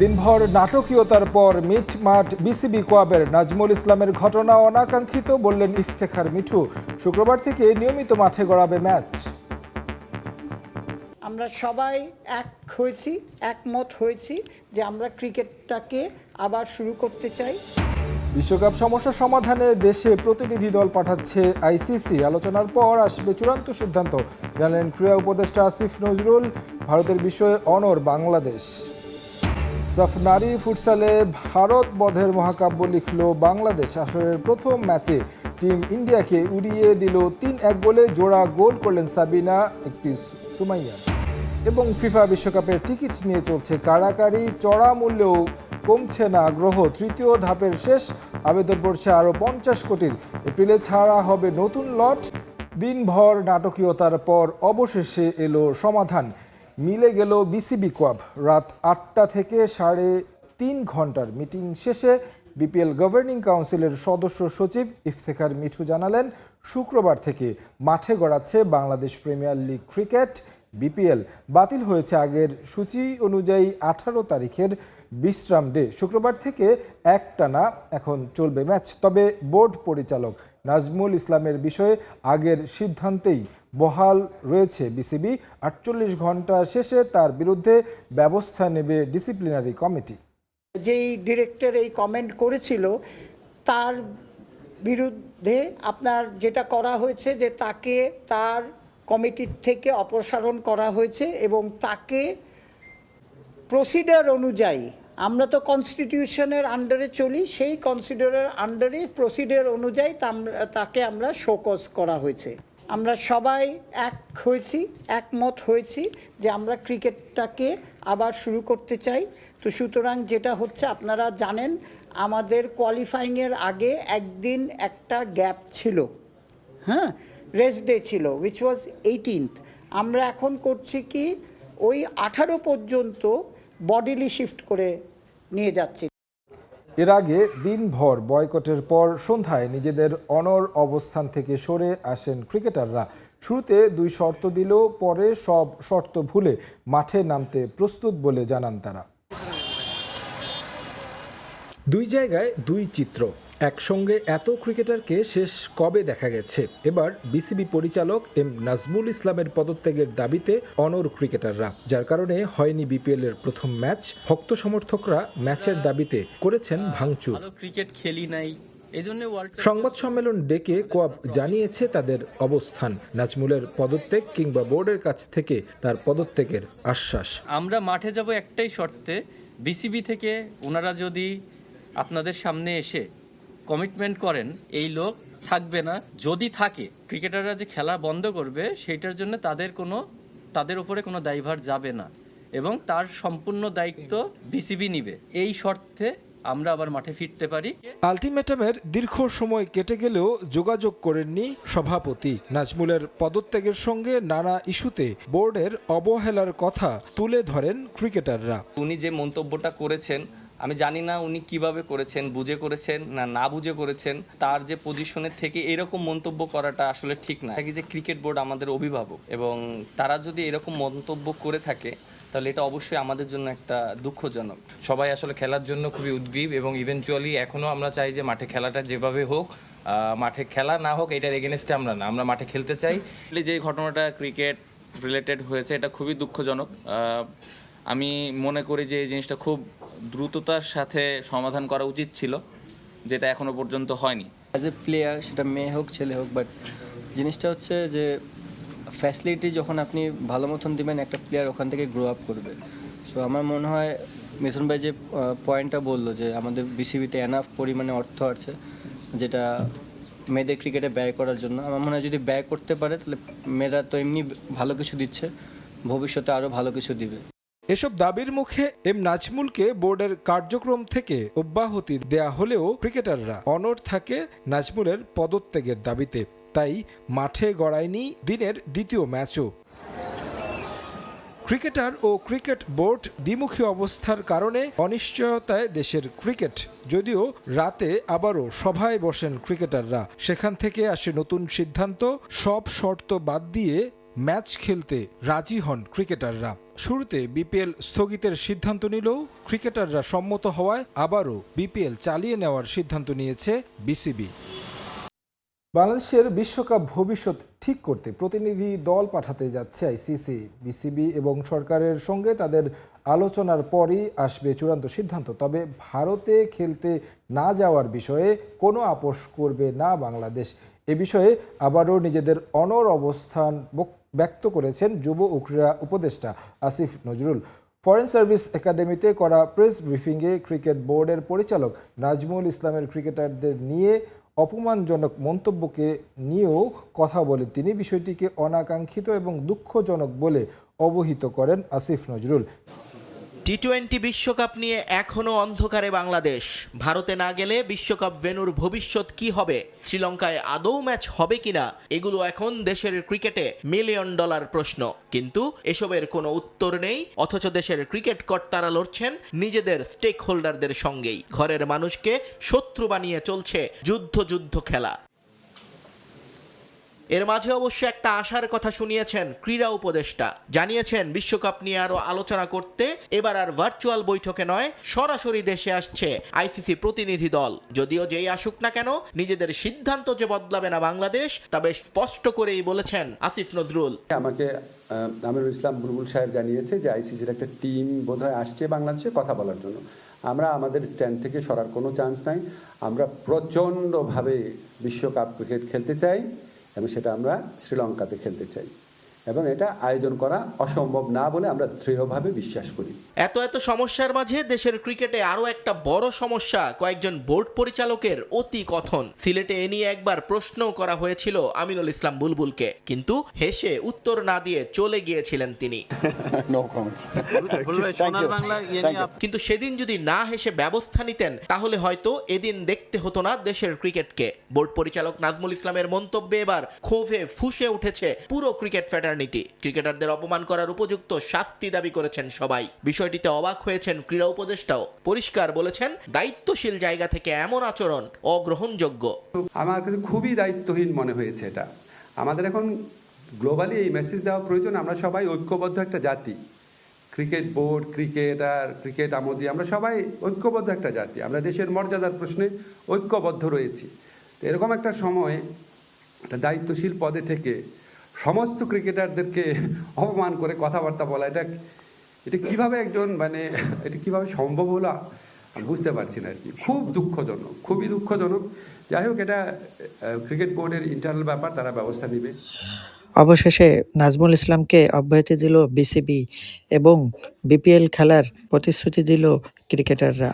দিনভর নাটকীয়তার পর মিটমাট বিসিবি কোয়াবের নাজমুল ইসলামের ঘটনা অনাকাঙ্ক্ষিত বললেন ইফতেখার মিঠু। শুক্রবার থেকে নিয়মিত মাঠে গড়াবে ম্যাচ। আমরা সবাই একমত হয়েছি যে আমরা ক্রিকেটটাকে আবার শুরু করতে চাই। বিশ্বকাপ সমস্যা সমাধানে দেশে প্রতিনিধি দল পাঠাচ্ছে আইসিসি। আলোচনার পর আসবে চূড়ান্ত সিদ্ধান্ত, জানালেন ক্রীড়া উপদেষ্টা আসিফ নজরুল। ভারতের বিষয়ে অনড় বাংলাদেশ। সাফ নারী ফুটসালে ভারত বধের মহাকাব্য লিখল বাংলাদেশ। আসরের প্রথম ম্যাচে টিম ইন্ডিয়াকে উড়িয়ে দিল ৩-১ গোলে। জোড়া গোল করলেন সাবিনা, একটি সুমাইয়া। এবং ফিফা বিশ্বকাপের টিকিট নিয়ে চলছে কাড়াকাড়ি। চড়া মূল্যেও কমছে না আগ্রহ। তৃতীয় ধাপের শেষ আবেদন পড়ছে আরও ৫০ কোটির। এপ্রিলে ছাড়া হবে নতুন লট। দিনভর নাটকীয়তার পর অবশেষে এলো সমাধান। মিলে গেল বিসিবি কোয়াব। রাত ৮টা থেকে ৩.৫ ঘন্টার মিটিং শেষে বিপিএল গভর্নিং কাউন্সিলের সদস্য সচিব ইফতেখার মিঠু জানালেন, শুক্রবার থেকে মাঠে গড়াচ্ছে Bangladesh premier league cricket. BPL বাতিল হয়েছে আগের সূচি অনুযায়ী 18 তারিখের বিশ্রাম ডে। শুক্রবার থেকে একটানা এখন চলবে ম্যাচ। তবে বোর্ড পরিচালক নাজমুল ইসলামের বিষয়ে আগের সিদ্ধান্তেই বহাল রয়েছে বিসিবি। 48 ঘন্টা শেষে তার বিরুদ্ধে ব্যবস্থা নেবে ডিসিপ্লিনারি কমিটি। যেই ডিরেক্টর এই কমেন্ট করেছিল তার বিরুদ্ধে আপনার যেটা করা হয়েছে যে তাকে তার কমিটির থেকে অপসারণ করা হয়েছে এবং তাকে প্রসিডিউর অনুযায়ী, আমরা তো কনস্টিটিউশনের আন্ডারে চলি, সেই কনস্টিটিউশনের আন্ডারে প্রসিডিউর অনুযায়ী তাকে আমরা শোকজ করা হয়েছে। আমরা সবাই একমত হয়েছি যে আমরা ক্রিকেটটাকে আবার শুরু করতে চাই। তো সুতরাং যেটা হচ্ছে, আপনারা জানেন আমাদের কোয়ালিফাইংয়ের আগে একদিন একটা গ্যাপ ছিল, রেস্ট ডে ছিল, উইচ ওয়াজ 18th। আমরা এখন করছি কি ওই 18 পর্যন্ত বডিলি শিফট করে নিয়ে যাচ্ছি। এর আগে দিনভর বয়কটের পর সন্ধ্যায় নিজেদের অনড় অবস্থান থেকে সরে আসেন ক্রিকেটাররা। শুরুতে 2 শর্ত দিলেও পরে সব শর্ত ভুলে মাঠে নামতে প্রস্তুত বলে জানান তারা। 2 জায়গায় 2 চিত্র। একসঙ্গে এত ক্রিকেটারকে শেষ কবে দেখা গেছে? এবার বিসিবি পরিচালক এম নাজমুল ইসলামের পদত্যাগের দাবিতে অনড় ক্রিকেটাররা, যার কারণে হয়নি বিপিএল এর প্রথম ম্যাচ। ভক্ত সমর্থকরা ম্যাচের দাবিতে করেছেন ভাঙচুর। ক্রিকেট খেলি নাই, সংবাদ সম্মেলন ডেকে কোয়াব জানিয়েছে তাদের অবস্থান। নাজমুলের পদত্যাগ কিংবা বোর্ডের কাছ থেকে তার পদত্যাগের আশ্বাস। আমরা মাঠে যাব একটাই শর্তে, বিসিবি থেকে ওনারা যদি আপনাদের সামনে এসে কমিটমেন্ট করেন এই লোক থাকবে না, যদি থাকে ক্রিকেটাররা যে খেলা বন্ধ করবে সেইটার জন্য তাদের উপরে কোনো দায়ভার যাবে না এবং তার সম্পূর্ণ দায়িত্ব বিসিবি নিবে। এই শর্তে আমরা আবার মাঠে ফিরতে পারি। আলটিমেটামের দীর্ঘ সময় কেটে গেলেও যোগাযোগ করেননি সভাপতি। নাজমুলের পদত্যাগের সঙ্গে নানা ইস্যুতে বোর্ডের অবহেলার কথা তুলে ধরেন ক্রিকেটাররা। উনি যে মন্তব্যটা করেছেন, আমি জানি না উনি কিভাবে করেছেন, বুঝে করেছেন না বুঝে করেছেন। তার যে পজিশনের থেকে এরকম মন্তব্য করাটা আসলে ঠিক না। যে ক্রিকেট বোর্ড আমাদের অভিভাবক এবং তারা যদি এরকম মন্তব্য করে থাকে তাহলে এটা অবশ্যই আমাদের জন্য একটা দুঃখজনক। সবাই আসলে খেলার জন্য খুবই উদ্গ্রীব এবং ইভেনচুয়ালি এখনও আমরা চাই যে মাঠে খেলাটা যেভাবে হোক, মাঠে খেলা না হোক এটার এগেনস্টে আমরা মাঠে খেলতে চাই। যে ঘটনাটা ক্রিকেট রিলেটেড হয়েছে এটা খুবই দুঃখজনক। আমি মনে করি যে এই জিনিসটা খুব দ্রুততার সাথে সমাধান করা উচিত ছিল, যেটা এখনো পর্যন্ত হয়নি। অ্যাজ এ প্লেয়ার, সেটা মেয়ে হোক ছেলে হোক, বাট জিনিসটা হচ্ছে যে ফ্যাসিলিটি যখন আপনি ভালো মতন দিবেন একটা প্লেয়ার ওখান থেকে গ্রো আপ করবে। সো আমার মনে হয় মিথুন ভাই যে পয়েন্টটা বললো যে আমাদের বিসিবিতে এনাফ পরিমাণে অর্থ আছে যেটা মেয়েদের ক্রিকেটে ব্যয় করার জন্য। আমার মনে হয় যদি ব্যয় করতে পারে তাহলে মেয়েরা তো এমনি ভালো কিছু দিচ্ছে, ভবিষ্যতে আরও ভালো কিছু দিবে। এসব দাবির মুখে এম নাজমুলকে বোর্ডের কার্যক্রম থেকে অব্যাহতি দেয়া হলেও ক্রিকেটাররা অনড় থাকে নাজমুলের পদত্যাগের দাবিতে। তাই মাঠে গড়ায়নি দিনের দ্বিতীয় ম্যাচও। ক্রিকেটার ও ক্রিকেট বোর্ড দ্বিমুখী অবস্থার কারণে অনিশ্চয়তায় দেশের ক্রিকেট। যদিও রাতে আবারও সভায় বসেন ক্রিকেটাররা, সেখান থেকে আসে নতুন সিদ্ধান্ত। সব শর্ত বাদ দিয়ে ম্যাচ খেলতে রাজি হন ক্রিকেটাররা। শুরুতে বিপিএল স্থগিতের সিদ্ধান্ত নিলেও ক্রিকেটাররা সম্মত হওয়ায় আবারও বিপিএল চালিয়ে নেওয়ার সিদ্ধান্ত নিয়েছে বিসিবি। বাংলাদেশের বিশ্বকাপ ভবিষ্যৎ ঠিক করতে প্রতিনিধি দল পাঠাতে যাচ্ছে আইসিসি। বিসিবি এবং সরকারের সঙ্গে তাদের আলোচনার পরই আসবে চূড়ান্ত সিদ্ধান্ত। তবে ভারতে খেলতে না যাওয়ার বিষয়ে কোনো আপোষ করবে না বাংলাদেশ। এ বিষয়ে আবারও নিজেদের অনড় অবস্থান ব্যক্ত করেছেন যুব ও ক্রীড়া উপদেষ্টা আসিফ নজরুল। ফরেন সার্ভিস একাডেমিতে করা প্রেস ব্রিফিংয়ে ক্রিকেট বোর্ডের পরিচালক নাজমুল ইসলামের ক্রিকেটারদের নিয়ে অপমানজনক মন্তব্যকে নিয়েও কথা বলেন তিনি। বিষয়টিকে অনাকাঙ্ক্ষিত এবং দুঃখজনক বলে অবহিত করেন আসিফ নজরুল। টি-20 বিশ্বকাপ নিয়ে এখনো অন্ধকারে বাংলাদেশ। ভারতে না গেলে বিশ্বকাপ ভেন্যুর ভবিষ্যৎ কি হবে, শ্রীলঙ্কায় আদৌ ম্যাচ হবে কিনা, এগুলো এখন দেশের ক্রিকেটে $মিলিয়ন প্রশ্ন। কিন্তু এসবের কোনো উত্তর নেই, অথচ দেশের ক্রিকেট কর্তারা লড়ছেন নিজেদের স্টেক হোল্ডারদের সঙ্গেই। ঘরের মানুষকে শত্রু বানিয়ে চলছে যুদ্ধ খেলা। এর মাঝে অবশ্য একটা আশার কথা শুনিয়েছেন ক্রীড়া উপদেষ্টা। জানিয়েছেন বিশ্বকাপ নিয়ে আরো আলোচনা করতে এবার আর ভার্চুয়াল বৈঠকে নয়, সরাসরি দেশে আসছে আইসিসি প্রতিনিধি দল। যদিও যেই আসুক না কেন, নিজেদের সিদ্ধান্ত যে বদলাবে না বাংলাদেশ, তা বেশ স্পষ্ট করেই বলেছেন আসিফ নজরুল। আমাকে আমিরুল ইসলাম বুলবুল সাহেব জানিয়েছে যে আইসিসির একটা টিম বোধহয় আসছে বাংলাদেশে কথা বলার জন্য। আমরা আমাদের স্ট্যান্ড থেকে সরার কোনো চান্স নাই। আমরা প্রচণ্ডভাবে বিশ্বকাপ ক্রিকেট খেলতে চাই এবং সেটা আমরা শ্রীলঙ্কাতে খেলতে চাই, এবং এটা আয়োজন করা অসম্ভব না বলে আমরা দৃঢ়ভাবে বিশ্বাস করি। এত সমস্যার মাঝে দেশের ক্রিকেটে আরো একটা বড় সমস্যা কয়েকজন বোর্ড পরিচালকের অতি কথন। সিলেটে এ নিয়ে একবার প্রশ্নও করা হয়েছিল আমিনুল ইসলাম বুলবুলকে, কিন্তু হেসে উত্তর না দিয়ে চলে গিয়েছিলেন তিনি। কিন্তু সেদিন যদি না হেসে ব্যবস্থা নিতেন, তাহলে হয়তো এদিন দেখতে হতো না দেশের ক্রিকেটকে। বোর্ড পরিচালক নাজমুল ইসলামের মন্তব্যে এবার ক্ষোভে ফুঁসে উঠেছে পুরো ক্রিকেট ফ্র্যাটার্নিটি। ক্রিকেটারদের অপমান করার উপযুক্ত শাস্তি দাবি করেছেন সবাই। বিষয়টিতে অবাক হয়েছেন ক্রীড়া উপদেষ্টাও। পরিষ্কার বলেছেন, দায়িত্বশীল জায়গা থেকে এমন আচরণ অগ্রহণযোগ্য। আমার কাছে খুবই দায়িত্বহীন মনে হয়েছে এটা। আমাদের এখন গ্লোবালি এই মেসেজ দেওয়া প্রয়োজন, আমরা সবাই ঐক্যবদ্ধ একটা জাতি। ক্রিকেট বোর্ড, ক্রিকেটার, ক্রিকেট আমোদি, আমরা সবাই ঐক্যবদ্ধ একটা জাতি। আমরা দেশের মর্যাদার প্রশ্নে ঐক্যবদ্ধ রয়েছি। তো এরকম একটা সময় একটা দায়িত্বশীল পদে থেকে সমস্ত ক্রিকেটারদেরকে অপমান করে কথাবার্তা বলা, এটা কিভাবে একজন এটা কিভাবে সম্ভব হলো বুঝতে পারছি না আর কি। খুব দুঃখজনক, খুবই দুঃখজনক। যাই হোক, এটা ক্রিকেট বোর্ডের ইন্টারনাল ব্যাপার, তারা ব্যবস্থা নেবে। অবশেষে নাজমুল ইসলামকে অব্যাহতি দিল বিসিবি এবং বিপিএল খেলার প্রতিশ্রুতি দিল ক্রিকেটাররা।